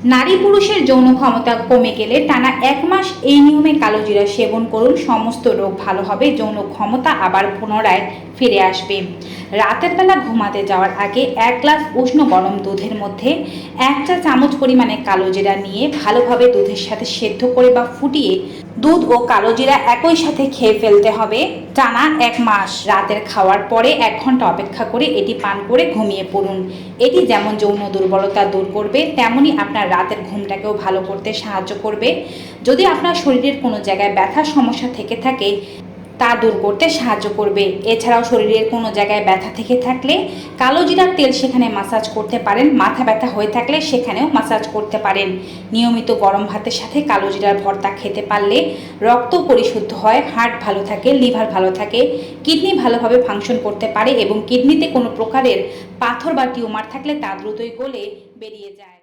নারী পুরুষের যৌন ক্ষমতা কমে গেলে টানা 1 মাস এই নিয়মে কালোজিরা সেবন করুন। সমস্ত রোগ ভালো হবে, যৌন ক্ষমতা আবার পুনরায় ফিরে আসবে। রাতের বেলা ঘুমাতে যাওয়ার আগে 1 গ্লাস উষ্ণ গরম দুধের মধ্যে 1 চা চামচ পরিমাণে কালোজিরা নিয়ে ভালোভাবে দুধের সাথে সেদ্ধ করে বা ফুটিয়ে দুধ ও কালোজিরা একই সাথে খেয়ে ফেলতে হবে টানা 1 মাস। রাতের খাওয়ার পরে 1 ঘন্টা অপেক্ষা করে এটি পান করে ঘুমিয়ে পড়ুন। এটি যেমন যৌন দুর্বলতা দূর করবে, তেমনি আপনার রাতের ঘুমটাকেও ভালো করতে সাহায্য করবে। যদি আপনার শরীরের কোনো জায়গায় ব্যথার সমস্যা থেকে থাকে তা দূর করতে সাহায্য করবে। এছাড়াও শরীরের কোনো জায়গায় ব্যথা থেকে থাকলে কালোজিরার তেল সেখানে মাসাজ করতে পারেন। মাথা ব্যথা হয়ে থাকলে সেখানেও মাসাজ করতে পারেন। নিয়মিত গরম ভাতের সাথে কালোজিরার ভর্তা খেতে পারলে রক্ত পরিশুদ্ধ হয়, হার্ট ভালো থাকে, লিভার ভালো থাকে, কিডনি ভালোভাবে ফাংশন করতে পারে এবং কিডনিতে কোনো প্রকারের পাথর বা টিউমার থাকলে তা দ্রুতই গলে বেরিয়ে যায়।